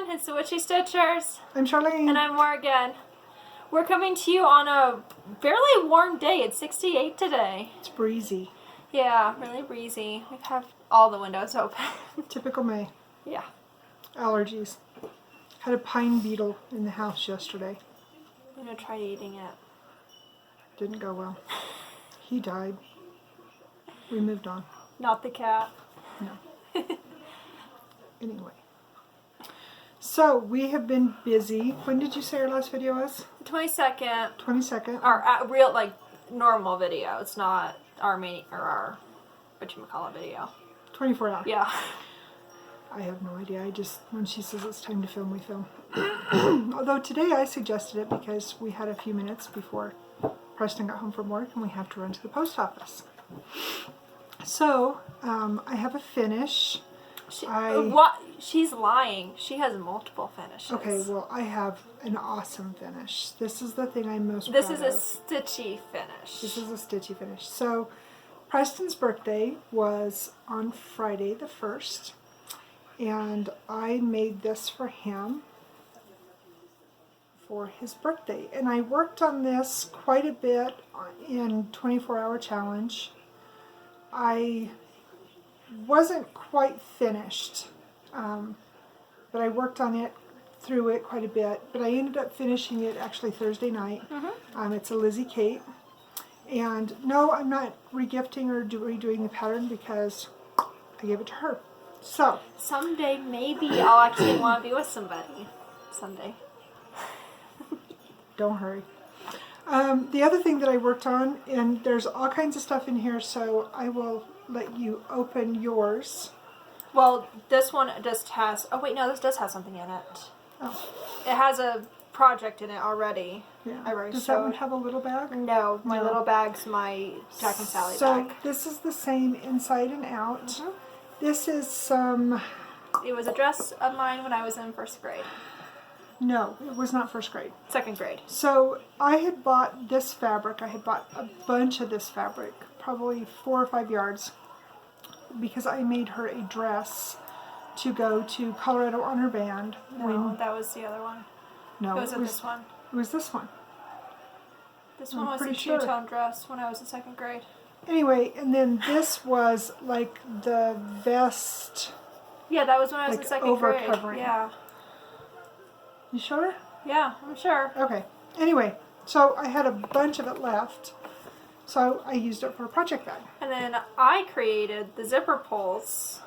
everyone, it's the Witchy Stitchers. I'm Charlene. And I'm Morgan. We're coming to you on a fairly warm day. It's 68 today. It's breezy. Yeah, really breezy. We have all the windows open. Typical May. Yeah. Allergies. Had a pine beetle in the house yesterday. I'm gonna try eating it. Didn't go well. He died. We moved on. Not the cat. No. Anyway. So, we have been busy. When did you say our last video was? 22nd. 22nd. Our real, like, normal video. It's not our main, or our, whatchamacallit video. 24 hours. Yeah. I have no idea. I just, when she says it's time to film, we film. Although today I suggested it because we had a few minutes before Preston got home from work and we have to run to the post office. So, I have a finish. What? She's lying. She has multiple finishes. Okay, well, I have an awesome finish. This is the thing I'm most This proud is of. a stitchy finish. This is a stitchy finish. So, Preston's birthday was on Friday the 1st, and I made this for him for his birthday. And I worked on this quite a bit in 24-hour challenge. I wasn't quite finished, but I worked on it, through it quite a bit, but I ended up finishing it actually Thursday night. It's a Lizzie Kate, and no, I'm not regifting or redoing the pattern because I gave it to her. So someday maybe I'll actually want to be with somebody. Someday. Don't hurry. The other thing that I worked on, and there's all kinds of stuff in here, so I will let you open yours. Well, this one just has... Oh, wait, no, this does have something in it. Oh. It has a project in it already. Yeah. I already Does showed. that one have a little bag? No, my No. little bag's my Jack and Sally so bag. this is the same inside and out. This is some... It was a dress of mine when I was in first grade. No, it was not first grade. Second grade. So I had bought this fabric. I had bought a bunch of this fabric, probably 4 or 5 yards, because I made her a dress to go to Colorado on her band. No, that was the other one. No, it wasn't this one. It was this one. This one was a pretty sure. two-tone dress when I was in second grade. Anyway, and then this was like the vest. Yeah, that was when I was in second grade. Covering. Yeah. You sure? Yeah, I'm sure. Okay. Anyway, so I had a bunch of it left, so I used it for a project bag. And then I created the zipper pulls.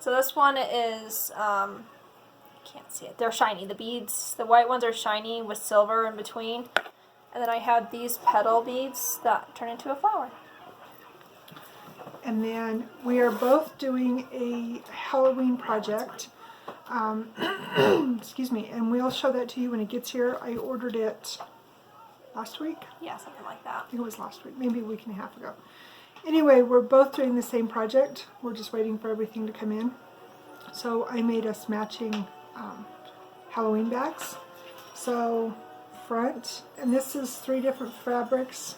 So this one is, can't see it. They're shiny. The beads, the white ones are shiny with silver in between. And then I have these petal beads that turn into a flower. And then we are both doing a Halloween project. Excuse me, and we'll show that to you when it gets here. I ordered it last week. Yeah, something like that. I think it was last week, maybe a week and a half ago. Anyway, we're both doing the same project. We're just waiting for everything to come in. So I made us matching Halloween bags. So front, and this is 3 different fabrics.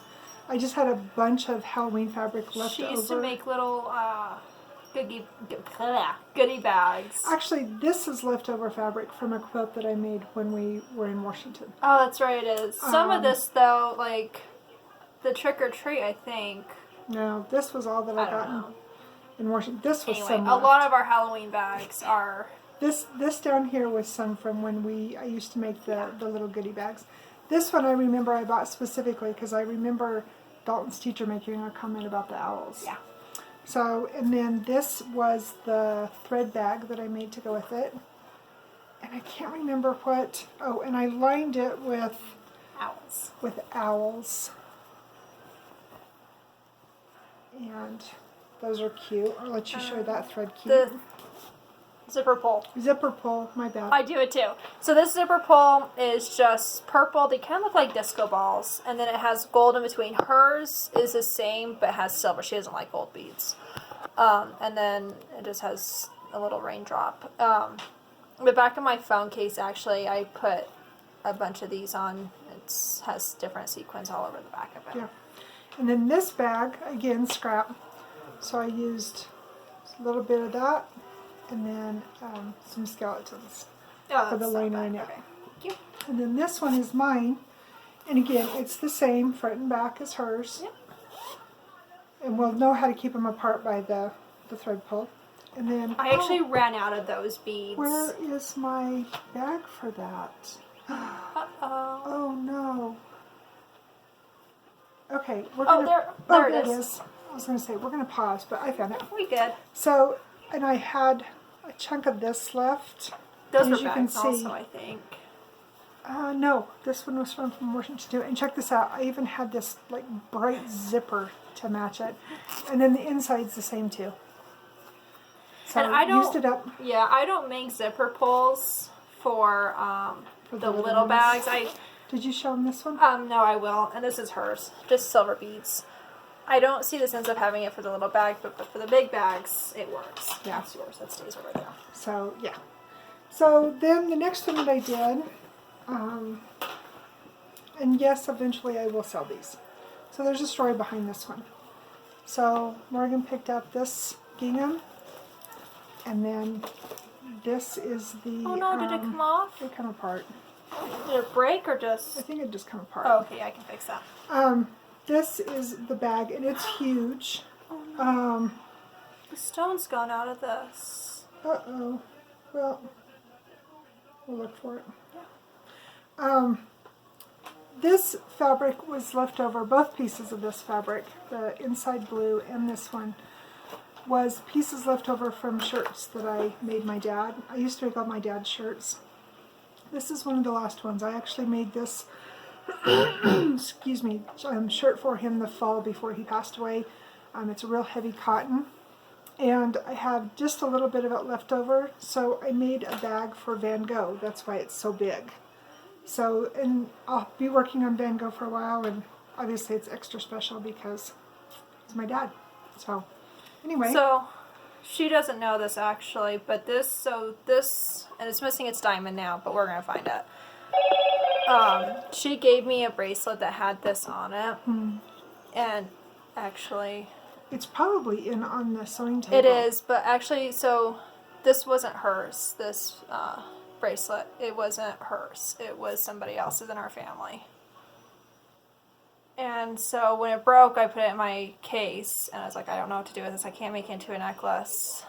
I just had a bunch of Halloween fabric left over. She used to make little goodie bags. Actually, this is leftover fabric from a quilt that I made when we were in Washington. Oh, that's right, it is. Some of this, though, like the trick or treat, I think. No, this was all that I got in Washington. This was anyway, some a left. lot of our Halloween bags are... This down here was some from when I used to make the little goodie bags. This one I remember I bought specifically because I remember Dalton's teacher making a comment about the owls. Yeah. So, and then this was the thread bag that I made to go with it. And I can't remember what... Oh, and I lined it with... Owls. With owls. And those are cute. I'll let you show that thread cute. The zipper pull. Zipper pull, my bad. I do it too. So this zipper pull is just purple. They kind of look like disco balls. And then it has gold in between. Hers is the same, but has silver. She doesn't like gold beads. And then it just has a little raindrop. The back of my phone case, actually, I put a bunch of these on. It has different sequins all over the back of it. Yeah. And then this bag, again, scrap. So I used a little bit of that, and then some skeletons Oh, for the that's not liner bad. in it. Okay. Thank you. And then this one is mine. And again, it's the same front and back as hers. Yep. And we'll know how to keep them apart by the thread pull. And then I actually ran out of those beads. where is my bag for that? Uh-oh. Oh no. Okay, we're Oh, gonna. there it is. I was gonna say we're gonna pause, but I found it. We good. So, and I had a chunk of this left. Those And were as you can bags see, also, I think. No, this one was from Washington too. And check this out. I even had this like bright zipper to match it, and then the inside's the same too. So And I don't, used it up. Yeah, I don't make zipper pulls for the little ones. bags. Did you show them this one? No, I will. And this is hers. Just silver beads. I don't see the sense of having it for the little bag, but for the big bags, it works. Yeah. That's yours. That stays over there. So yeah. So then the next one that I did, and yes, eventually I will sell these. So there's a story behind this one. So Morgan picked up this gingham, and then this is the. Oh no, did it come off? It come apart. Did it break or I just... think it just come apart. Oh, okay, I can fix that. This is the bag, and it's huge. The stone's gone out of this. Uh-oh. Well, we'll look for it. This fabric was left over, both pieces of this fabric, the inside blue and this one, was pieces left over from shirts that I made my dad. I used to make all my dad's shirts. This is one of the last ones. I actually made this excuse me, shirt for him the fall before he passed away. It's a real heavy cotton, and I have just a little bit of it left over, so I made a bag for Van Gogh. That's why it's so big. So, and I'll be working on Van Gogh for a while, and obviously it's extra special because he's my dad. So, anyway. So, she doesn't know this actually, but this, and it's missing its diamond now, but we're going to find it. She gave me a bracelet that had this on it, and actually... It's probably on the sewing table. It is, but actually, so this wasn't hers, this bracelet. It wasn't hers. It was somebody else's in our family. And so when it broke, I put it in my case, and I was like, I don't know what to do with this. I can't make it into a necklace.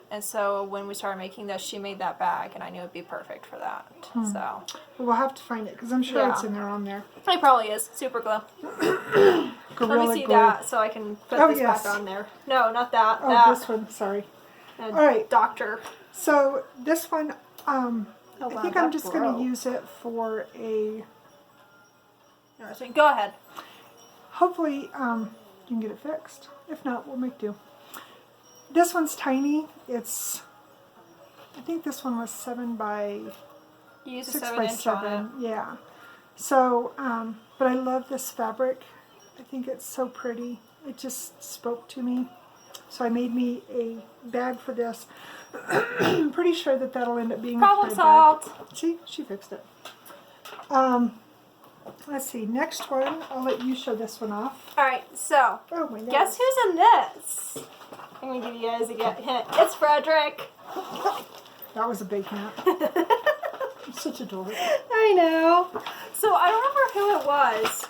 And so when we started making this, she made that bag, and I knew it would be perfect for that. So Well, we'll have to find it, because I'm sure it's in there on there. it probably is. Super glue. Gorilla Let me see glue. that so I can put this back on there. No, not that. Oh, that. this one, sorry. And All right. Doctor. So this one, Oh, I wow, think I'm that just going broke. to use it for a, Interesting. Go ahead. hopefully you can get it fixed. If not, we'll make do. This one's tiny. It's, I think this one was 7 by You use a 6 7 by inch 7. on it. Yeah. So, but I love this fabric. I think it's so pretty. It just spoke to me. So I made me a bag for this. I'm pretty sure that that'll end up being Problem a thread solved. bag. See, she fixed it. Let's see. Next one, I'll let you show this one off. All right. So, Oh my God. guess who's in this? I'm gonna give you guys a hint. It's Frederick. That was a big hint. I'm such a dork. I know. So I don't remember who it was,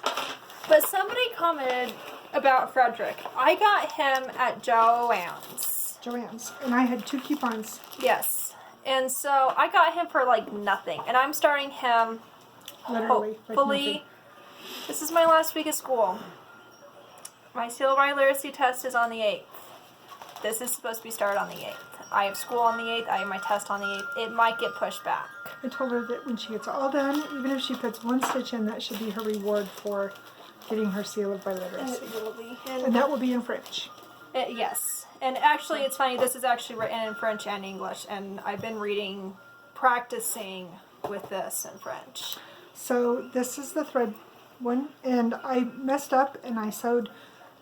but somebody commented about Frederick. I got him at Joann's. Joann's. And I had 2 coupons. Yes. And so I got him for like nothing. And I'm starting him Literally. like hopefully. nothing. This is my last week of school. My Seal by Literacy test is on the 8th. This is supposed to be started on the 8th. I have school on the 8th. I have my test on the 8th. It might get pushed back. I told her that when she gets all done, even if she puts 1 stitch in, that should be her reward for getting her seal of biliteracy. It will be. And that will be in French. Yes. And actually, it's funny. This is actually written in French and English. And I've been practicing with this in French. So this is the thread one. And I messed up and I sewed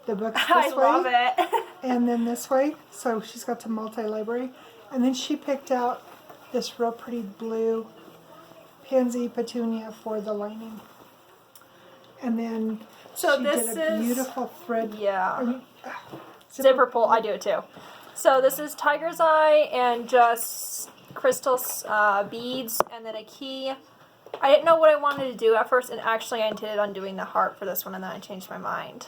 the books this I way. love it. And then this way. So she's got the multi-library. And then she picked out this real pretty blue pansy petunia for the lining. And then So she this did a is- beautiful thread. Yeah. Zipper pull. I do it too. So this is Tiger's Eye and just crystal beads and then a key. I didn't know what I wanted to do at first, and actually I intended on doing the heart for this one, and then I changed my mind.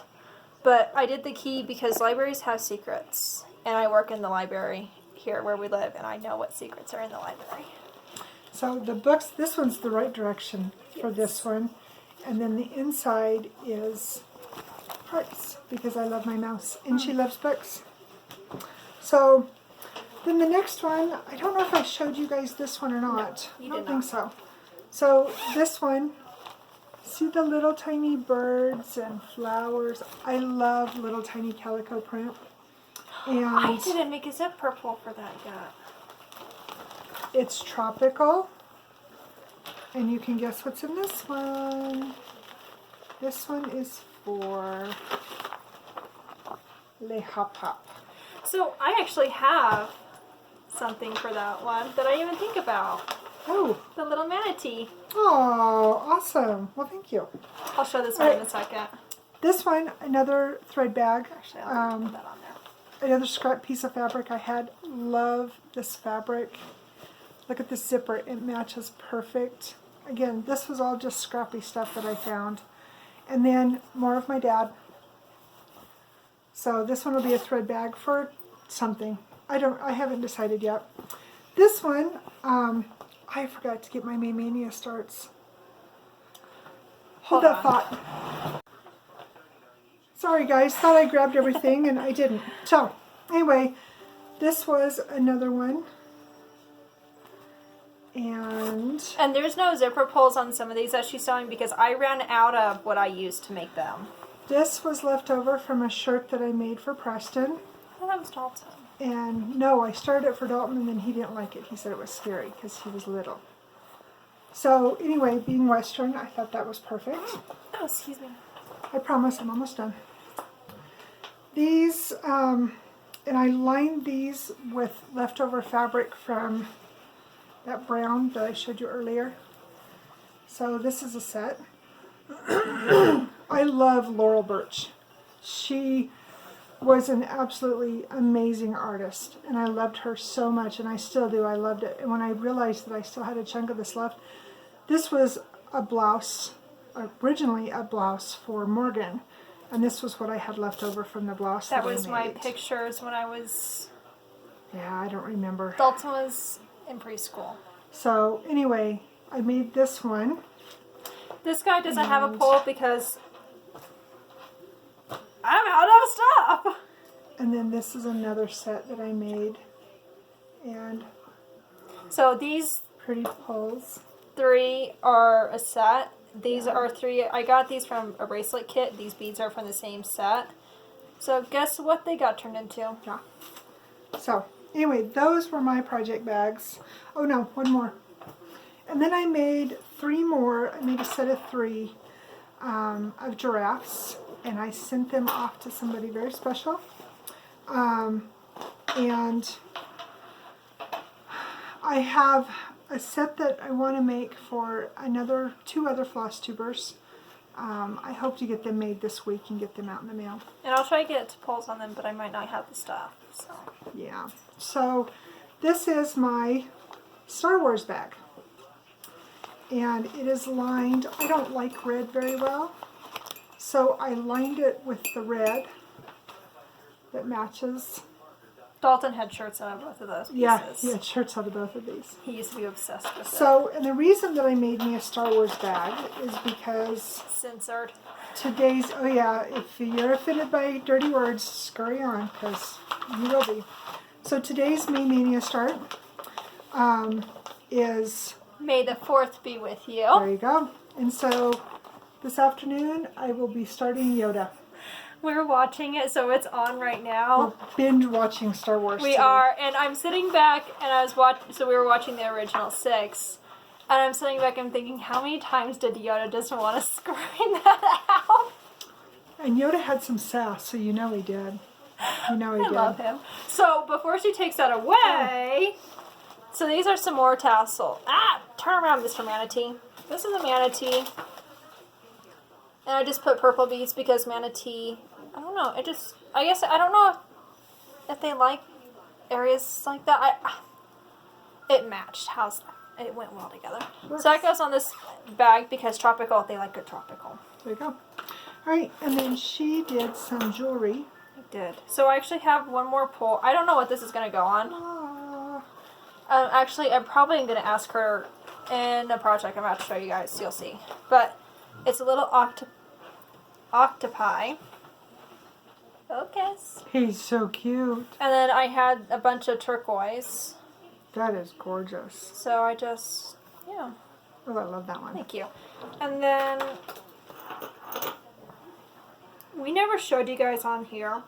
But I did the key because libraries have secrets, and I work in the library here where we live, and I know what secrets are in the library. So the books, this one's the right direction for this one. And then the inside is hearts, because I love my mouse, and she loves books. So then the next one, I don't know if I showed you guys this one or not. No, I you don't did think not. so. So this one, see the little tiny birds and flowers. I love little tiny calico print. And I didn't make a zip purple for that yet. it's tropical. And you can guess what's in this one. This one is for Le Hop Hop. So I actually have something for that one that I didn't even think about. Oh, The little manatee. oh, awesome. Well, thank you. I'll show this one in a second. This one, another thread bag. Actually, I'll put that on there. Another scrap piece of fabric I had. Love this fabric. Look at this zipper. It matches perfect. Again, this was all just scrappy stuff that I found. And then more of my dad. So this one will be a thread bag for something. I haven't decided yet. This one, I forgot to get my Maymania starts. Hold that thought. Sorry guys, thought I grabbed everything and I didn't. So, anyway, this was another one. And there's no zipper pulls on some of these that she's sewing because I ran out of what I used to make them. this was left over from a shirt that I made for Preston. Oh, that was Dalton. And no, I started it for Dalton and then he didn't like it. He said it was scary because he was little. So anyway, being Western, I thought that was perfect. Oh, excuse me. I promise I'm almost done. These, and I lined these with leftover fabric from that brown that I showed you earlier. So this is a set. I love Laurel Birch. She was an absolutely amazing artist, and I loved her so much, and I still do. I loved it. And when I realized that I still had a chunk of this left, this was a blouse, originally a blouse for Morgan, and this was what I had left over from the blouse that That was I my made. pictures when I was... Yeah, I don't remember. Dalton was in preschool. So anyway, I made this one. This guy doesn't have a pole because I'm out of stuff. And then this is another set that I made. And So these pretty poles. 3 are a set. These are 3. I got these from a bracelet kit. These beads are from the same set. So guess what they got turned into? Yeah. So anyway, those were my project bags. Oh no, one more. And then I made 3 more. I made a set of 3 of giraffes. And I sent them off to somebody very special. And I have a set that I want to make for 2 other Flosstubers. I hope to get them made this week and get them out in the mail. And I'll try to get poles on them, but I might not have the stuff. So. Yeah. So this is my Star Wars bag. And it is lined. I don't like red very well. So I lined it with the red that matches. Dalton had shirts out of both of those pieces. Yeah, he had shirts out of both of these. He used to be obsessed with it. So, and the reason that I made me a Star Wars bag is because Censored. today's, oh yeah, if you're offended by dirty words, scurry on, because you will be. So today's May Mania start is, May the 4th be with you. there you go. And so this afternoon I will be starting Yoda. We're watching it, so it's on right now. We're binge watching Star Wars We today. are, and I'm sitting back, and I was so we were watching the original 6, and I'm sitting back and thinking, how many times did Yoda just want to scream that out? And Yoda had some sass, so you know he did. You know he I did. love him. So before she takes that away, so these are some more tassel. Turn around, Mr. Manatee. This is a manatee. And I just put purple beads because manatee, I don't know, I guess, I don't know if they like areas like that. it matched. How's that? It went well together. Works. So that goes on this bag because tropical, they like good tropical. There you go. All right, and then she did some jewelry. I did. So I actually have one more pull. I don't know what this is going to go on. Actually, I'm probably going to ask her in a project I'm about to show you guys, so you'll see. But it's a little octopi. Focus. He's so cute. And then I had a bunch of turquoise. That is gorgeous. So I just, yeah. Oh, I love that one. Thank you. And then we never showed you guys on here,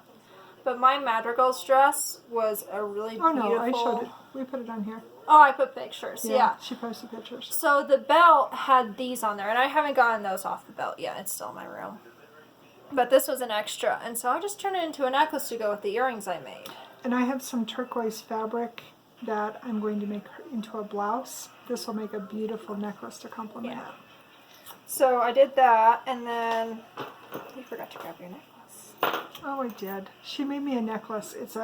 but my Madrigal's dress was a really beautiful. Oh no, I showed it. We put it on here. Oh, I put pictures. Yeah. She posted pictures. So the belt had these on there, and I haven't gotten those off the belt yet. It's still in my room. But this was an extra, and so I just turned it into a necklace to go with the earrings I made. And I have some turquoise fabric that I'm going to make into a blouse. This will make a beautiful necklace to complement it. So I did that, and then you forgot to grab your necklace. Oh, I did. She made me a necklace. It's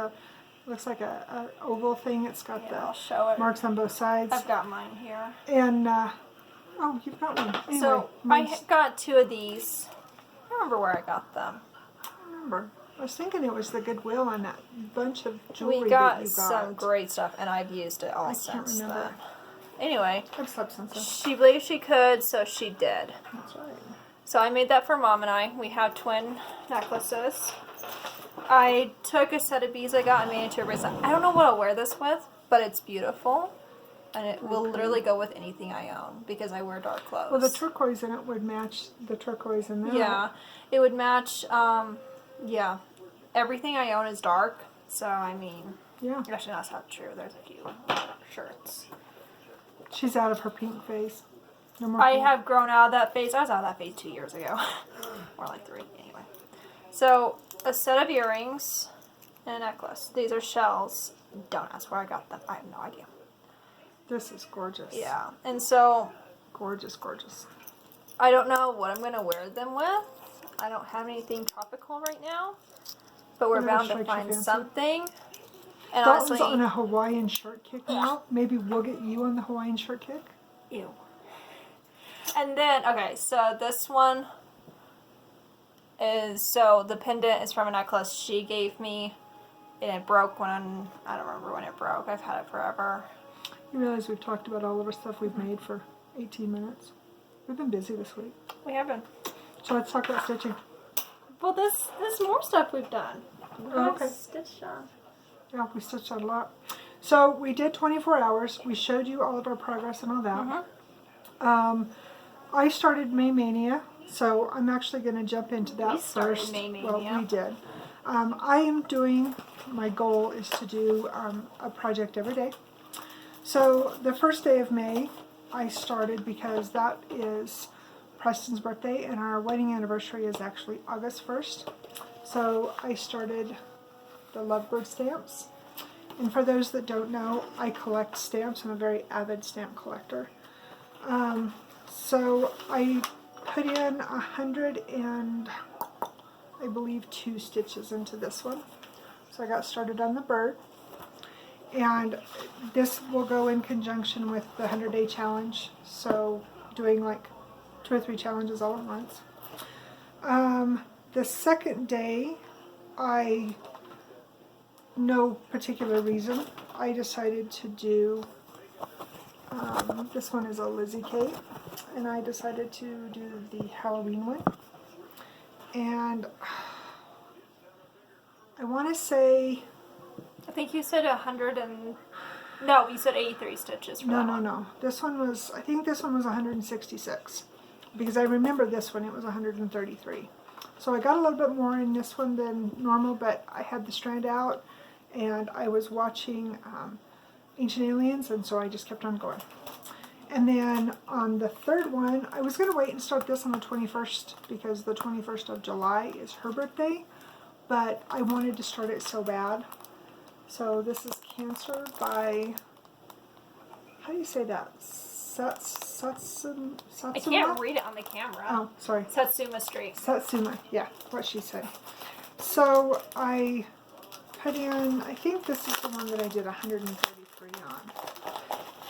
looks like a oval thing. It's got I'll show it. marks on both sides. I've got mine here. And oh, you've got one. Anyway, So I got 2 of these. I don't remember where I got them. I remember. I was thinking it was the Goodwill on that bunch of jewelry We that you got got. some great stuff, and I've used it all I since can't remember. then. Anyway, I've slept since then. she believed she could, so she did. That's right. So I made that for Mom and I. We have twin necklaces. I took a set of beads I got and made it into a bracelet. I don't know what I'll wear this with, but it's beautiful. And it will literally go with anything I own because I wear dark clothes. Well, the turquoise in it would match the turquoise in that. Yeah, it would match, yeah. Everything I own is dark, so I mean, Yeah. actually that's not true. There's a few shirts. She's out of her pink phase. No more I pink. have grown out of that phase. I was out of that phase 2 years ago. More like 3, anyway. So, a set of earrings and a necklace. These are shells. Don't ask where I got them. I have no idea. This is gorgeous. Yeah, and so Gorgeous, gorgeous. I don't know what I'm going to wear them with. I don't have anything tropical right now, but we're Whatever bound to strikes your find fancy. something. And That honestly, was on a Hawaiian shirt kick now. Maybe we'll get you on the Hawaiian shirt kick. ew. And then, okay, so this one is, so the pendant is from a necklace she gave me, and it broke when, I don't remember when it broke. I've had it forever. You realize we've talked about all of our stuff we've made for 18 minutes. We've been busy this week. We haven't. So let's talk about stitching. Well, there's more stuff we've done. Oh, okay. Stitched on. Yeah, we stitched out a lot. So we did 24 hours. We showed you all of our progress and all that. I started May Mania, so I'm actually going to jump into that We started first. May Mania. Well, we did. I am doing, my goal is to do a project every day. So the first day of May, I started because that is Preston's birthday, and our wedding anniversary is actually August 1st. So I started the Lovebird stamps. And for those that don't know, I collect stamps. I'm a very avid stamp collector. So I put in 100 and I believe 2 stitches into this one. So I got started on the bird. And this will go in conjunction with the 100-day challenge. So doing like 2 or 3 challenges all at once. The second day, no particular reason, I decided to do, this one is a Lizzie Kate, and I decided to do the Halloween one. And I want to say, I think you said 100 and... No, you said 83 stitches for that one. no. This one was, I think this one was 166. Because I remember this one, it was 133. So I got a little bit more in this one than normal, but I had the strand out, and I was watching Ancient Aliens, and so I just kept on going. And then on the third one, I was going to wait and start this on the 21st, because the 21st of July is her birthday, but I wanted to start it so bad. So this is Cancer by, how do you say that? Satsuma? I can't read it on the camera. Oh, sorry. Satsuma Street. Satsuma, yeah, what she said. So I put in, I think this is the one that I did 133 on.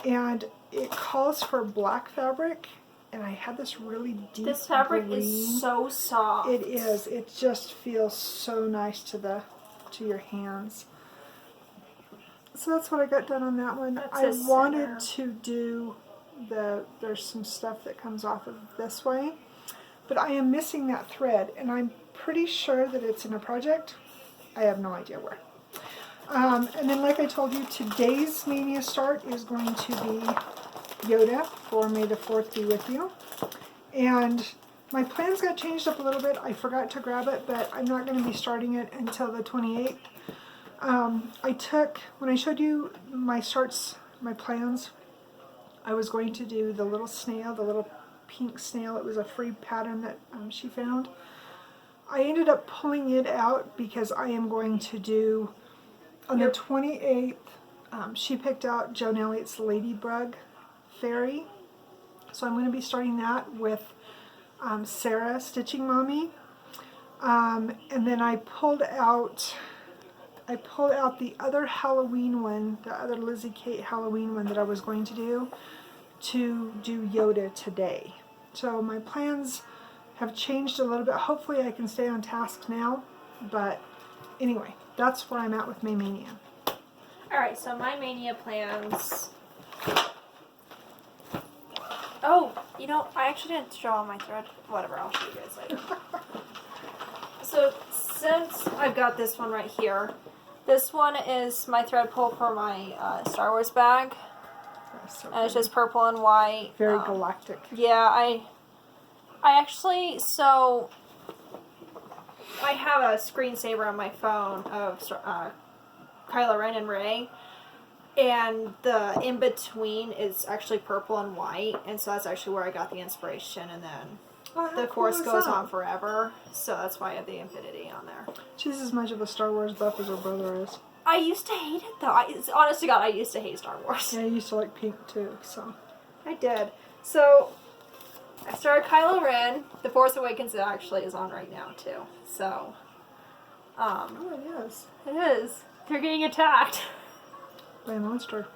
and it calls for black fabric, and I had this really deep This fabric green. is so soft. It is. It just feels so nice to your hands. So that's what I got done on that one. That's I a wanted center. to do there's some stuff that comes off of this way, but I am missing that thread, and I'm pretty sure that it's in a project. I have no idea where. And then, like I told you, today's Mania start is going to be Yoda for May the 4th be with you. And my plans got changed up a little bit. I forgot to grab it, but I'm not going to be starting it until the 28th. When I showed you my plans, I was going to do the little snail, the little pink snail. It was a free pattern that she found. I ended up pulling it out because I am going to do, on the 28th, she picked out Joan Elliott's Ladybug Fairy. So I'm going to be starting that with Sarah Stitching Mommy. And then I pulled out the other Halloween one, the other Lizzie Kate Halloween one that I was going to do Yoda today. So my plans have changed a little bit. Hopefully I can stay on task now. But anyway, that's where I'm at with my Mania. Alright, so my Mania plans... Oh, you know, I actually didn't draw on my thread. Whatever, I'll show you guys later. So, since I've got this one right here, this one is my thread pull for my Star Wars bag. So And it's just purple and white. very galactic. Yeah, I actually, so... I have a screensaver on my phone of Kylo Ren and Rey. And the in-between is actually purple and white, and so that's actually where I got the inspiration, and then the Force goes on forever, so that's why I have the infinity on there. She's as much of a Star Wars buff as her brother is. I used to hate it, though. Honest to God, I used to hate Star Wars. Yeah, I used to like pink, too, so. I did. So, I started Kylo Ren. The Force Awakens actually is on right now, too. So, Oh, it is. it is. They're getting attacked. By a monster.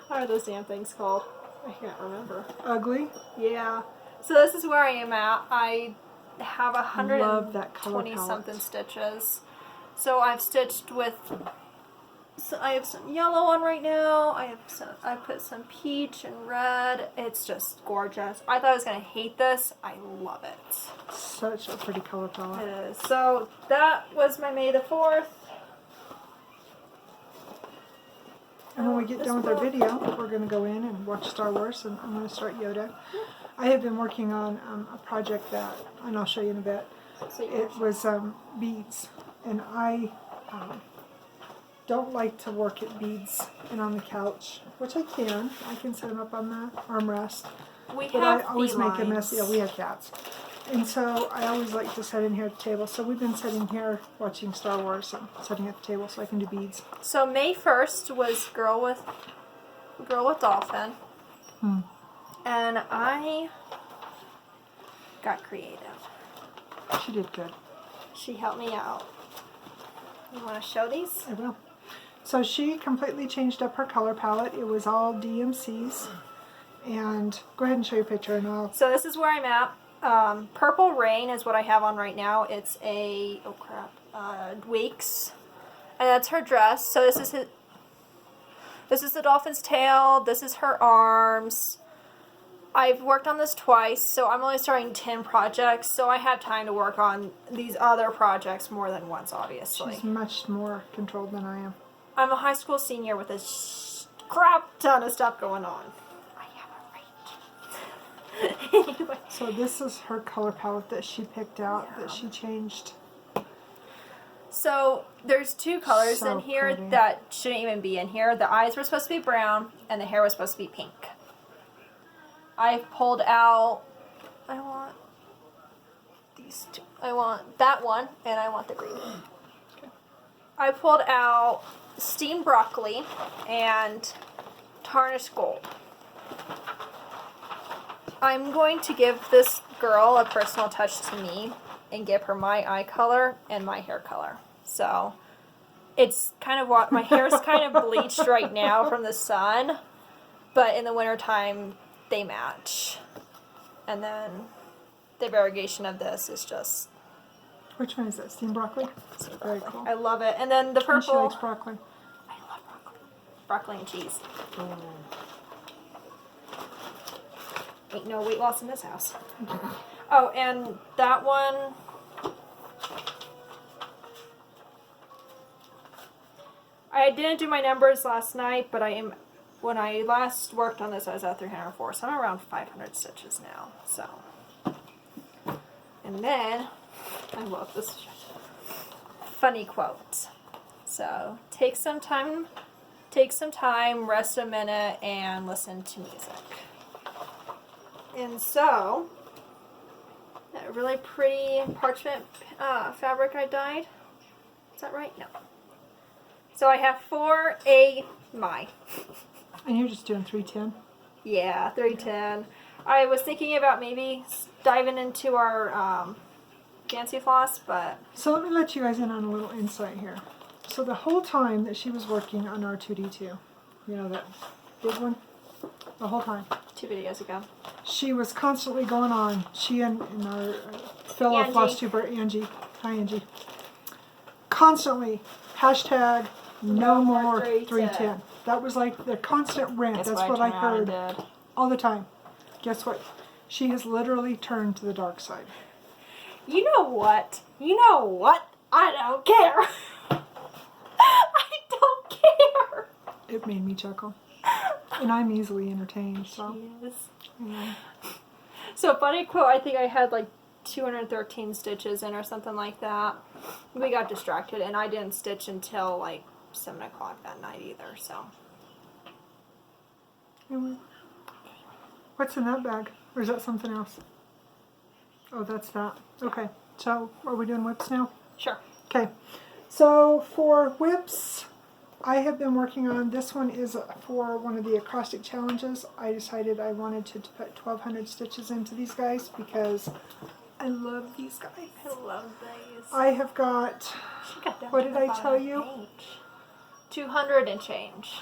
What are those damn things called? I can't remember. Ugly. Yeah. So this is where I am at. I have Love that color 120 palette. something stitches. So I've stitched with. So I have some yellow on right now. I put some peach and red. It's just gorgeous. I thought I was gonna hate this. I love it. Such a pretty color palette. It is. So that was my May the 4th. And when we get done with our video, we're going to go in and watch Star Wars, and I'm going to start Yoda. I have been working on a project that, and I'll show you in a bit. So It was beads, and I don't like to work at beads and on the couch, which I can. I can set them up on the armrest, we but have I always make a mess. felines. Yeah, we have cats. And so I always like to sit in here at the table. So we've been sitting here watching Star Wars and sitting at the table so I can do beads. So May 1st was Girl with Dolphin. And I got creative. She did good. She helped me out. You want to show these? I will. So she completely changed up her color palette. It was all DMCs. And go ahead and show your picture and I'll... So this is where I'm at. Purple Rain is what I have on right now. It's a, Weeks. And that's her dress. So this is the dolphin's tail. This is her arms. I've worked on this twice, so I'm only starting 10 projects, so I have time to work on these other projects more than once, obviously. She's much more controlled than I am. I'm a high school senior with a crap ton of stuff going on. I have a right. Anyway. So this is her color palette that she picked out, that she changed. So there's two colors So in here pretty. that shouldn't even be in here. The eyes were supposed to be brown, and the hair was supposed to be pink. I pulled out, I want these two. I want that one, and I want the green one. Okay. I pulled out steamed broccoli and tarnished gold. I'm going to give this girl a personal touch to me and give her my eye color and my hair color. So it's kind of what my hair is kind of bleached right now from the sun. but in the wintertime, they match. And then the variegation of this is just... Which one is that? Steamed broccoli? Very cool. I love it. And then the She purple... likes broccoli. I love broccoli. Broccoli and cheese. Ain't no weight loss in this house. Oh, and that one... I didn't do my numbers last night, but when I last worked on this, I was at 304, so I'm around 500 stitches now. So, and then I love this funny quote. So, take some time, rest a minute, and listen to music. And so, that really pretty parchment fabric I dyed. Is that right? No. So I have 4A my. And you're just doing 310? Yeah, 310. I was thinking about maybe diving into our fancy floss, but... So let me let you guys in on a little insight here. So the whole time that she was working on R2D2, you know, that big one? The whole time. 2 videos ago. She was constantly going on. She and our fellow Angie. Flosstuber, Angie. Hi, Angie. Constantly. Hashtag no more 310. That was like the constant rant. Guess That's what what I heard and did? all the time. Guess what? She has literally turned to the dark side. You know what? I don't care. I don't care. It made me chuckle. And I'm easily entertained, so. Yes. Yeah. So funny quote, I think I had like 213 stitches in or something like that. We got distracted and I didn't stitch until like 7 o'clock that night either, so. What's in that bag? Or is that something else? Oh, that's that. Okay. So, are we doing whips now? Sure. Okay. So, for whips, I have been working on, this one is for one of the acrostic challenges. I decided I wanted to put 1,200 stitches into these guys because I love these guys. I love these. I have got, what did I tell you? 200 and change.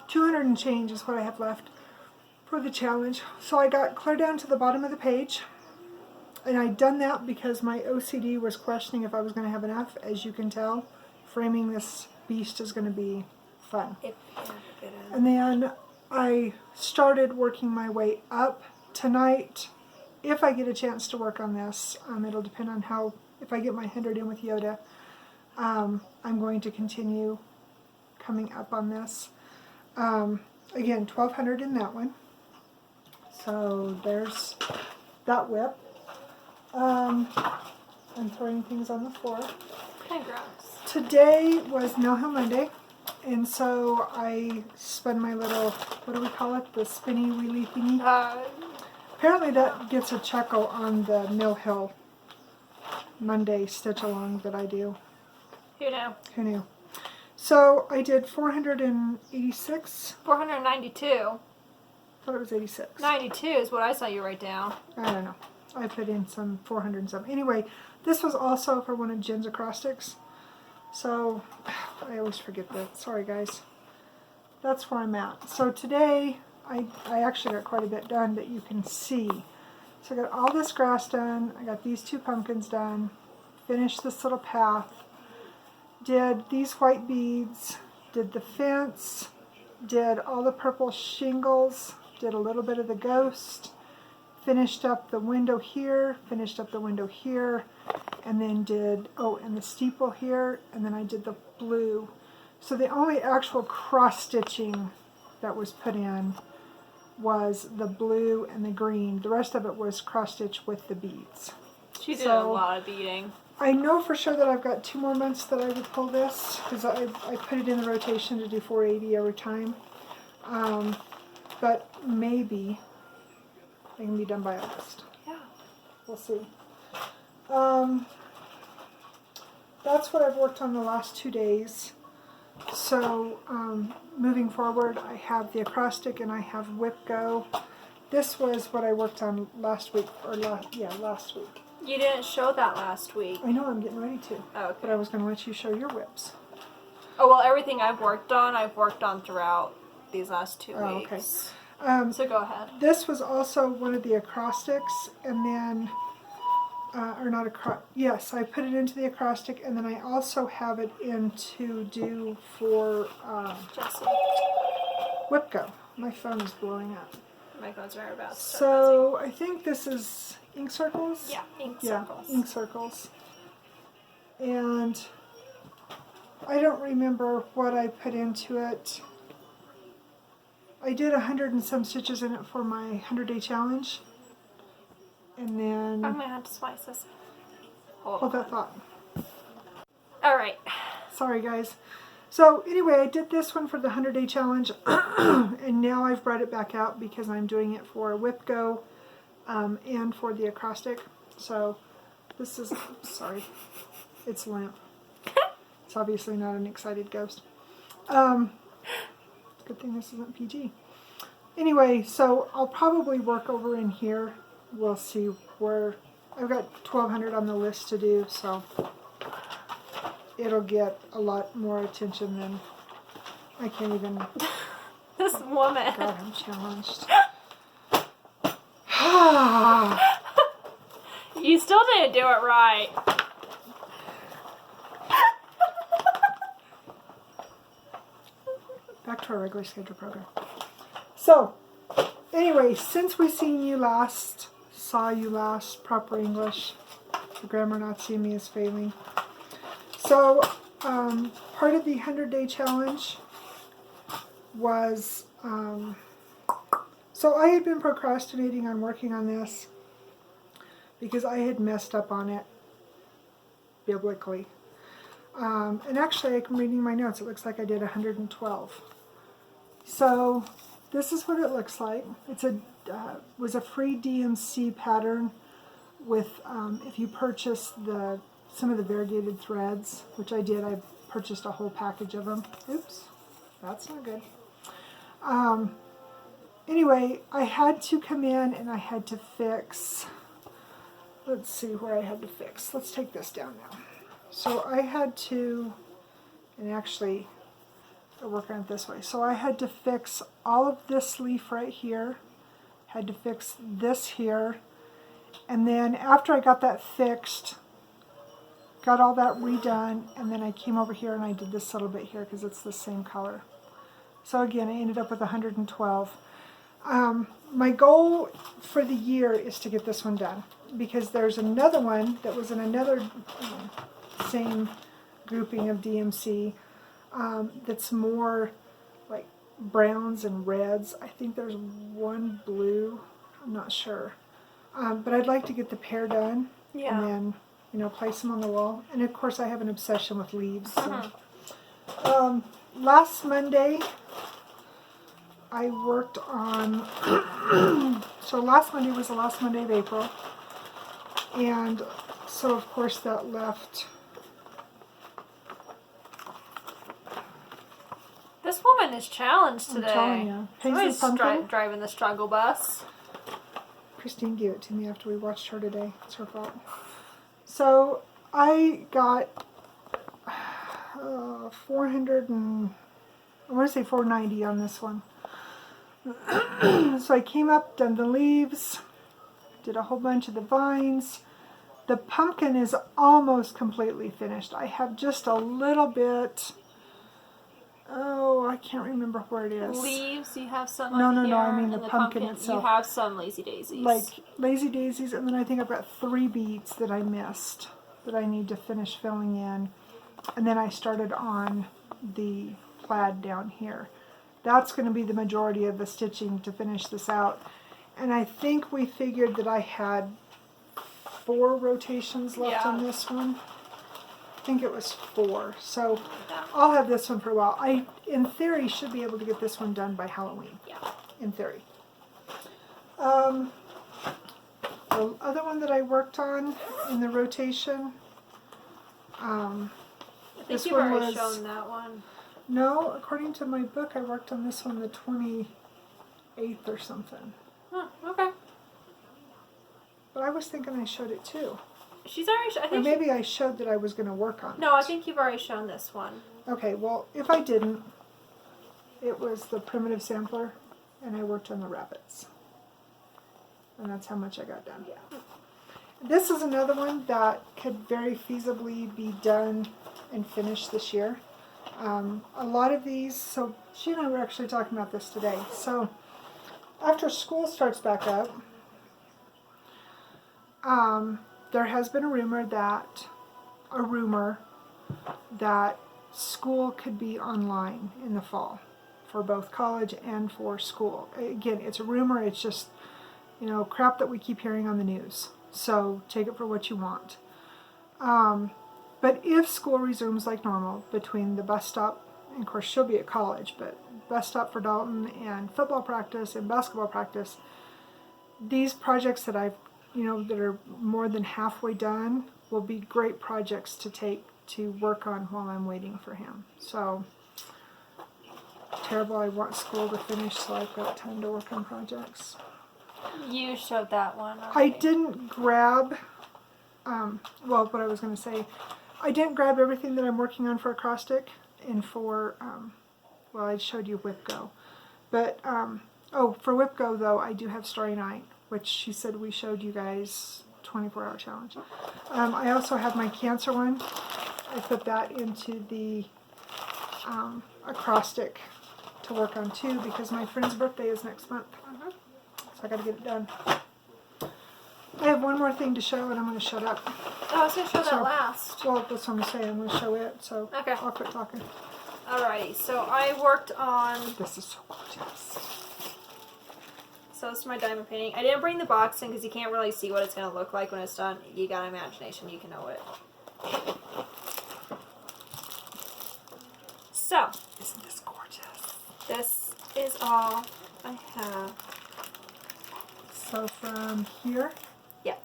200 and change is what I have left for the challenge. So I got clear down to the bottom of the page. And I'd done that because my OCD was questioning if I was going to have enough. As you can tell, framing this beast is going to be fun. It is. And then I started working my way up. Tonight, if I get a chance to work on this, it'll depend on how, if I get my 100 in with Yoda, I'm going to continue coming up on this. Again, 1,200 in that one. So there's that whip. I'm throwing things on the floor. Congrats. Today was Mill Hill Monday, and so I spun my little, what do we call it? The spinny wheelie thingy. Apparently that gets a chuckle on the Mill Hill Monday stitch along that I do. Who knew? Who knew? So I did 486. 492. I thought it was 86. 92 is what I saw you write down. I don't know. I put in some 400 and some. Anyway, this was also for one of Jen's acrostics. So, I always forget that. Sorry, guys. That's where I'm at. So today, I actually got quite a bit done that you can see. So I got all this grass done. I got these 2 pumpkins done. Finished this little path. Did these white beads. Did the fence. Did all the purple shingles. Did a little bit of the ghost. Finished up the window here, finished up the window here, and then did, and the steeple here, and then I did the blue. So the only actual cross-stitching that was put in was the blue and the green. The rest of it was cross-stitch with the beads. She did a lot of beading. I know for sure that I've got 2 more months that I would pull this, because I put it in the rotation to do 480 every time. But maybe they can be done by August. Yeah. We'll see. That's what I've worked on the last 2 days. So, moving forward, I have the acrostic and I have Whip Go. This was what I worked on last week, last week. You didn't show that last week. I know, I'm getting ready to. Oh, okay. But I was going to let you show your whips. Oh, well, everything I've worked on throughout these last 2 weeks. Oh, okay. So go ahead. This was also one of the acrostics, and then, or not yes, I put it into the acrostic, and then I also have it in to do for Jesse. Whipco. My phone is blowing up. My phone's right about to start So I think this is ink circles? buzzing. Yeah, ink Yeah, circles. ink circles. And I don't remember what I put into it. I did 100 and some stitches in it for my 100-day challenge. And then... I'm going to have to splice this. Hold that thought. Alright. Sorry, guys. So, anyway, I did this one for the 100-day challenge. And now I've brought it back out because I'm doing it for Whipco and for the acrostic. So, this is... Sorry. It's limp. It's obviously not an excited ghost. Good thing this isn't PG. Anyway, so I'll probably work over in here. We'll see where... I've got 1,200 on the list to do, so it'll get a lot more attention than I can't even... This woman. God, I'm challenged. You still didn't do it right. Back to our regular schedule program. So, anyway, since we saw you last, proper English, the grammar Nazi in me is failing. So, part of the 100-day challenge was, so I had been procrastinating on working on this because I had messed up on it biblically. And actually, I'm reading my notes. It looks like I did 112. So this is what it looks like. It's was a free DMC pattern with if you purchase some of the variegated threads, which I did. I purchased a whole package of them. Oops, that's not good. Anyway, I had to come in and I had to fix. Let's see where I had to fix. Let's take this down now. So I had to, and actually I'll work on it this way. So I had to fix all of this leaf right here, had to fix this here, and then after I got that fixed, got all that redone, and then I came over here and I did this little bit here because it's the same color. So again, I ended up with 112. My goal for the year is to get this one done because there's another one that was in another same grouping of DMC that's more like browns and reds. I think there's one blue. I'm not sure. But I'd like to get the pair done. Yeah. And then, place them on the wall. And of course I have an obsession with leaves. So. Last Monday I worked on, so last Monday was the last Monday of April. And so of course that left... This woman is challenged today. I'm telling you. Paisley Somebody's Pumpkin. driving the struggle bus. Christine gave it to me after we watched her today. It's her fault. So I got 400 and I want to say 490 on this one. So I came up, done the leaves, did a whole bunch of the vines. The pumpkin is almost completely finished. I have just a little bit. Oh, I can't remember where it is. Leaves, you have some No, on no, here. no, I mean and the pumpkin itself. You have some lazy daisies. Like lazy daisies, and then I think I've got 3 beads that I missed that I need to finish filling in. And then I started on the plaid down here. That's going to be the majority of the stitching to finish this out. And I think we figured that I had 4 rotations left on this one. I think it was 4. So I'll have this one for a while. I, in theory, should be able to get this one done by Halloween. Yeah. In theory. The other one that I worked on in the rotation, I think this you've one already was... shown that one. No, according to my book, I worked on this one the 28th or something. Huh, okay. But I was thinking I showed it too. She's already. I Or think. maybe I showed that I was going to work on it. No, I think you've already shown this one. Okay, well, if I didn't, it was the primitive sampler. and I worked on the rabbits. And that's how much I got done. Yeah. This is another one that could very feasibly be done and finished this year. A lot of these, so she and I were actually talking about this today. So after school starts back up, there has been a rumor that school could be online in the fall for both college and for school. Again, it's a rumor. It's just, crap that we keep hearing on the news. So take it for what you want. But if school resumes like normal between the bus stop, and of course she'll be at college, but bus stop for Dalton and football practice and basketball practice, these projects that that are more than halfway done will be great projects to take to work on while I'm waiting for him. So terrible, I want school to finish so I've got time to work on projects. You showed that one. Okay. I didn't grab, what I was going to say, I didn't grab everything that I'm working on for acrostic and for, I showed you WhipGo. But, for WhipGo though, I do have Starry Night, which she said we showed you guys 24-hour challenge. I also have my Cancer one. I put that into the acrostic to work on too because my friend's birthday is next month. So I got to get it done. I have one more thing to show and I'm going to shut up. Oh, I was going to show that last. Well, that's what I'm saying. I'm going to show it, so okay. I'll quit talking. Alrighty, so I worked on... This is so gorgeous. So this is my diamond painting. I didn't bring the box in because you can't really see what it's going to look like when it's done. You got imagination, you can know it. So, isn't this gorgeous? This is all I have. So from here? Yeah,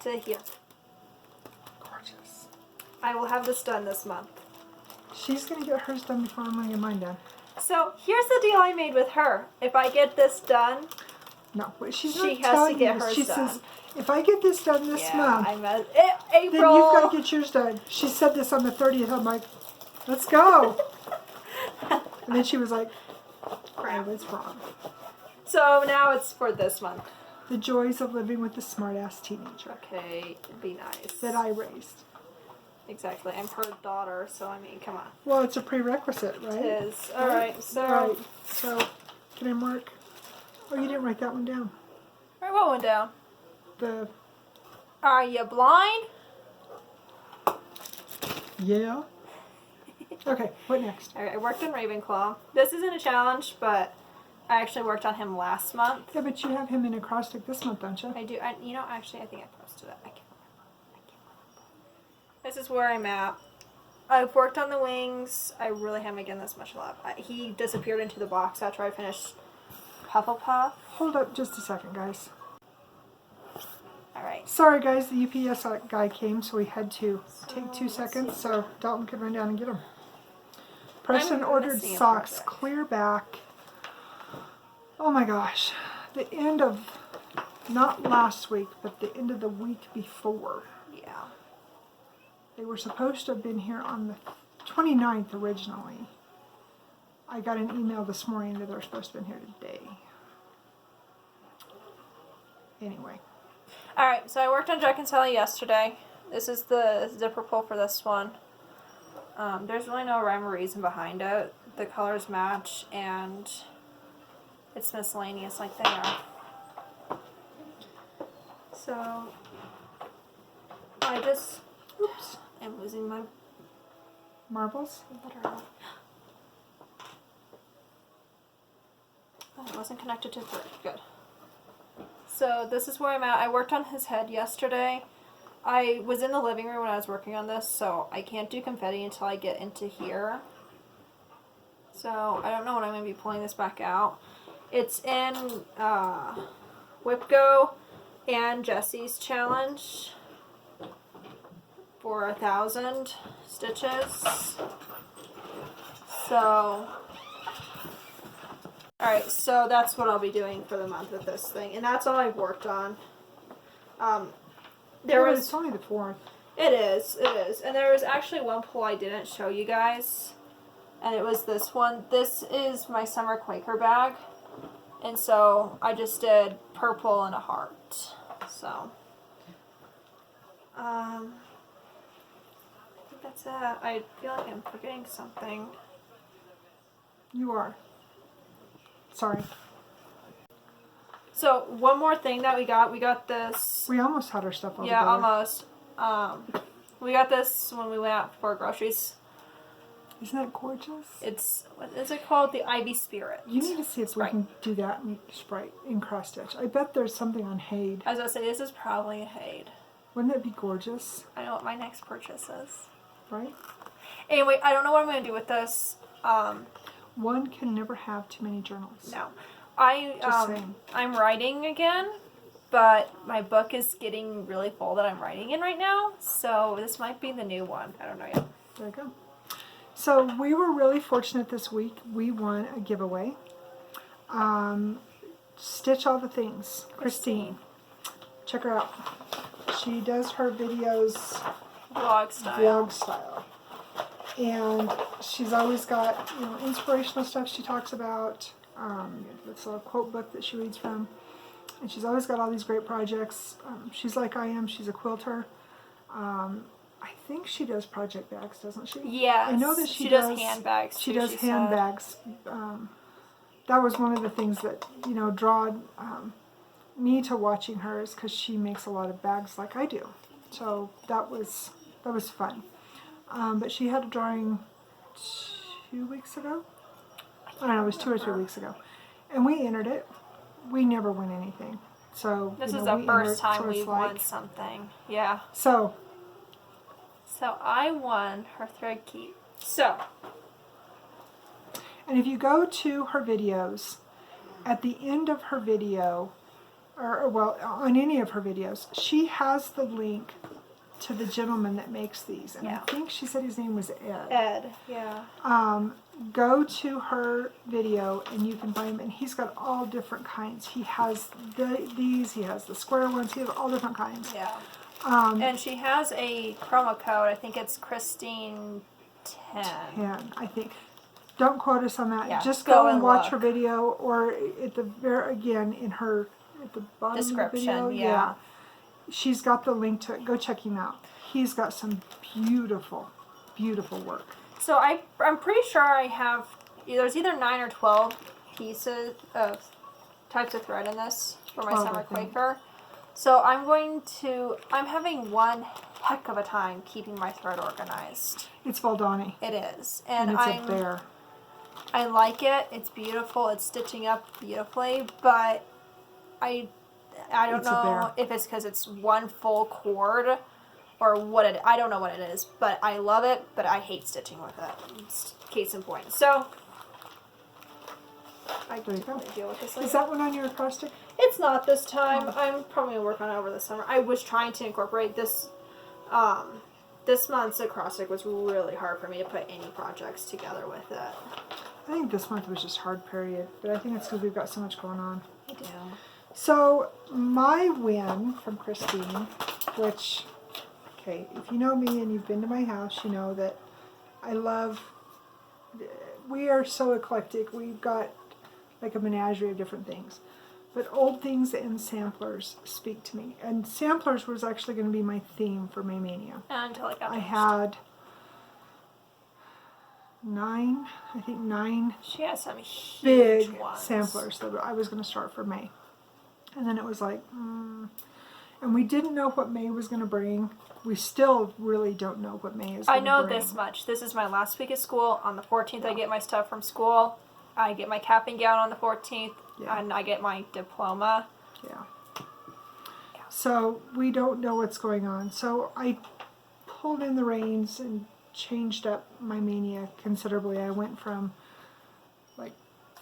to here. Gorgeous. I will have this done this month. She's going to get hers done before I'm going to get mine done. So, here's the deal I made with her. If I get this done... No, she's she not has to get you. hers She done. says, if I get this done this month, April. then you've got to get yours done. She said this on the 30th. I'm like, let's go. And then she was like, I was wrong. So now it's for this month. The joys of living with a smart-ass teenager. Okay, it'd be nice. That I raised. Exactly. I'm her daughter, so I mean, come on. Well, it's a prerequisite, right? It is. Alright, so... Right. So, can I mark? Oh, you didn't write that one down. Write what one down? The... Are you blind? Yeah. Okay, what next? Alright, I worked on Ravenclaw. This isn't a challenge, but I actually worked on him last month. Yeah, but you have him in acrostic this month, don't you? I do. Actually, I think I posted it. I can't remember. This is where I'm at. I've worked on the wings. I really haven't given this much love. He disappeared into the box after I finished Hufflepuff. Hold up just a second, guys. Alright. Sorry, guys, the UPS guy came, so we had to take 2 seconds so Dalton could run down and get them. Preston ordered socks, clear back. Oh my gosh. The end of, not last week, but the end of the week before. Yeah. They were supposed to have been here on the 29th originally. I got an email this morning that they're supposed to have been here today. Anyway. Alright, so I worked on Jack and Sally yesterday. This is the zipper pull for this one. There's really no rhyme or reason behind it. The colors match and it's miscellaneous like they are. So, I just... Oops. I'm losing my... Marbles? Oh, it wasn't connected to the thread. Good. So this is where I'm at. I worked on his head yesterday. I was in the living room when I was working on this, so I can't do confetti until I get into here. So I don't know when I'm going to be pulling this back out. It's in WhipGo and Jesse's challenge for 1,000 stitches. So... Alright, so that's what I'll be doing for the month with this thing. And that's all I've worked on. It's only the 4th. It is. And there was actually one pull I didn't show you guys. And it was this one. This is my summer Quaker bag. And so I just did purple and a heart. So, I think that's it. I feel like I'm forgetting something. You are. Sorry. So one more thing that we got this. We almost had our stuff all Yeah, together. almost. We got this when we went out for groceries. Isn't that gorgeous? It's, what is it called? The Ivy Spirit. You need to see if Sprite. we can do that in Sprite, in cross stitch. I bet there's something on Hade. I was gonna say, this is probably a Hade. Wouldn't it be gorgeous? I know what my next purchase is. Right? Anyway, I don't know what I'm gonna do with this. One can never have too many journals. No. Just saying. I'm writing again, but my book is getting really full that I'm writing in right now, so this might be the new one. I don't know yet. There you go. So we were really fortunate this week. We won a giveaway. Stitch All the Things. Christine. Check her out. She does her videos Vlog style. vlog style. And she's always got, you know, inspirational stuff she talks about. It's a quote book that she reads from. And she's always got all these great projects. She's like I am. She's a quilter. I think she does project bags, doesn't she? Yes. I know that she does handbags. She too, does said. handbags. That was one of the things that, you know, drawed me to watching her, is because she makes a lot of bags like I do. So that was fun. But she had a drawing 2 weeks ago. I don't know, it was 2 or 3 weeks ago. And we entered it. We never win anything. So This you is know, the we first entered, time so it's we've like- won something. Yeah. So So I won her thread keep. So, and if you go to her videos, at the end of her video, or well, on any of her videos, she has the link to the gentleman that makes these. And Yeah. I think she said his name was Ed. Ed. Yeah. Go to her video and you can find him, and he's got all different kinds. He has these, he has the square ones, he has all different kinds. Yeah. And she has a promo code. I think it's Christine 10. 10, I think. Don't quote us on that. Yeah, Just go go and and watch look. her video, or at the very again in her at the bottom Description, of the video. yeah. She's got the link to it. Go check him out. He's got some beautiful, beautiful work. So I'm pretty sure I have, there's either 9 or 12 pieces of types of thread in this for my 12, summer I think. Quaker. So I'm having one heck of a time keeping my thread organized. It's Valdani, It is. and it's a bear. I like it. It's beautiful. It's stitching up beautifully, but I don't It's a bear. know if it's because it's one full cord or what it. I don't know what it is, but I love it. But I hate stitching with it. It's case in point. So I There you can go. deal with this later. Is that one on your acrostic? It's not this time. I'm probably gonna work on it over the summer. I was trying to incorporate this. This month's acrostic was really hard for me to put any projects together with it. I think this month was just hard period, but I think it's because we've got so much going on. I do. So my win from Christine, which, okay, if you know me and you've been to my house, you know that I love, we are so eclectic. We've got like a menagerie of different things. But old things and samplers speak to me. And samplers was actually going to be my theme for Maymania. Until I got I finished. had 9, I think 9 She has some huge big ones. samplers that I was going to start for May. And then it was like, and we didn't know what May was going to bring. We still really don't know what May is going I to know bring. this much. This is my last week of school. On the 14th, I get my stuff from school. I get my cap and gown on the 14th, Yeah. and I get my diploma. Yeah. So we don't know what's going on. So I pulled in the reins and changed up my mania considerably. I went from like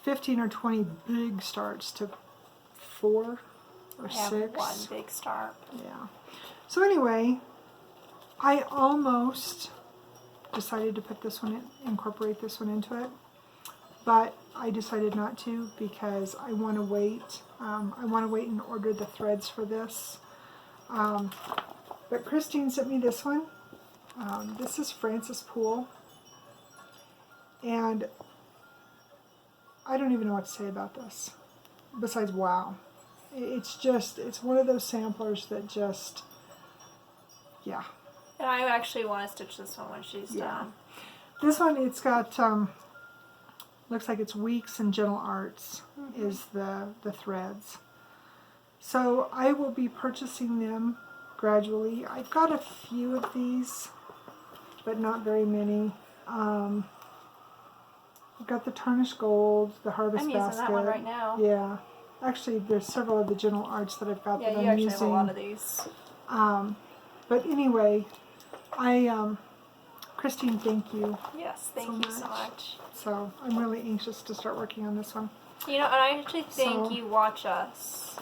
15 or 20 big starts to 4 or I have 6. one big start. Yeah. So anyway, I almost decided to put this one in, incorporate this one into it, but I decided not to because I want to wait. I want to wait and order the threads for this. But Christine sent me this one. This is Francis Poole, and I don't even know what to say about this. besides wow. It's one of those samplers that just, yeah. And I actually want to stitch this one when she's done. This one, it's got, looks like it's Weeks and Gentle Arts is the threads. So I will be purchasing them gradually. I've got a few of these, but not very many. I've got the Tarnished Gold, the Harvest I'm Basket. using that one right now. Yeah. Actually, there's several of the Gentle Arts that I've got Yeah, that you I'm actually using. have a lot of these. But anyway, Christine, thank you. Yes, thank you so much. So I'm really anxious to start working on this one. You know, and I actually think you watch us.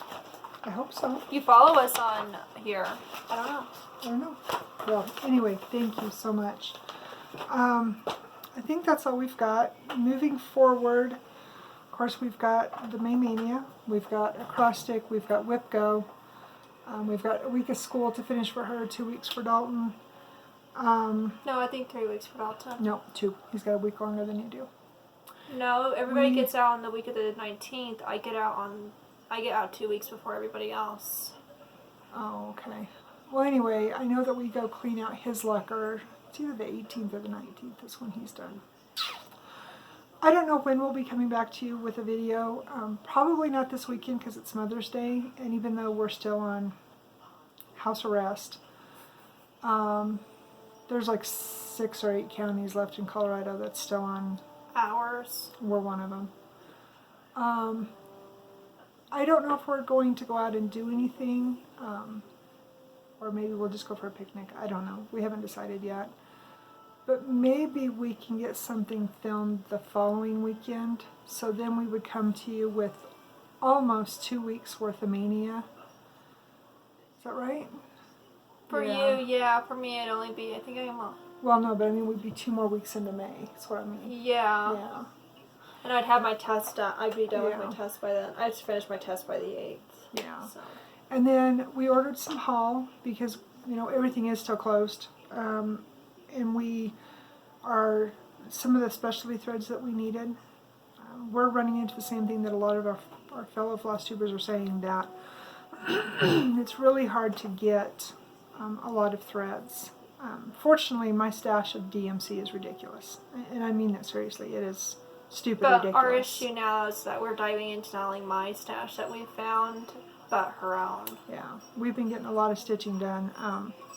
I hope so. You follow us on here. I don't know. Well, anyway, thank you so much. I think that's all we've got. Moving forward, of course, we've got the May Mania. We've got Acrostic. We've got Whip Go. We've got a week of school to finish for her, 2 weeks for Dalton. No, I think 3 weeks for Dalton. No, 2. He's got a week longer than you do. No, everybody gets out on the week of the 19th. I get out 2 weeks before everybody else. Oh, okay. Well, anyway, I know that we go clean out his locker. It's either the 18th or the 19th is when he's done. I don't know when we'll be coming back to you with a video. Probably not this weekend because it's Mother's Day, and even though we're still on house arrest, there's like 6 or 8 counties left in Colorado that's still on Hours. We're one of them. I don't know if we're going to go out and do anything, or maybe we'll just go for a picnic. I don't know. We haven't decided yet. But maybe we can get something filmed the following weekend, so then we would come to you with almost 2 weeks worth of Mania. Is that right? For you, yeah. For me, it'd only be, I think I'm Well, no, but I mean, we'd be 2 more weeks into May. That's what I mean. Yeah. Yeah. And I'd have my test done. I'd be done with my test by then. I'd finish my test by the 8th. Yeah. So. And then we ordered some haul because, you know, everything is still closed. And we are, some of the specialty threads that we needed, we're running into the same thing that a lot of our fellow Flosstubers are saying, that it's really hard to get a lot of threads. Fortunately, my stash of DMC is ridiculous. And I mean that seriously. It is stupid ridiculous. But our issue now is that we're diving into not only my stash that we found, but her own. Yeah, we've been getting a lot of stitching done.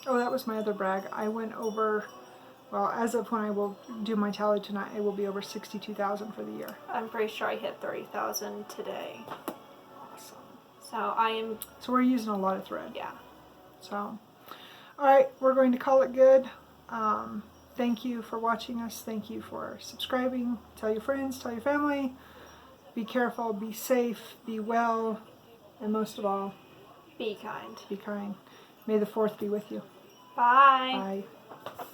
Oh, that was my other brag. I went over, well, as of when I will do my tally tonight, it will be over 62,000 for the year. I'm pretty sure I hit 30,000 today. Awesome. So we're using a lot of thread. Yeah. So, all right, we're going to call it good. Thank you for watching us. Thank you for subscribing. Tell your friends, tell your family. Be careful, be safe, be well, and most of all, be kind. be kind. May the 4th be with you. Bye. Bye.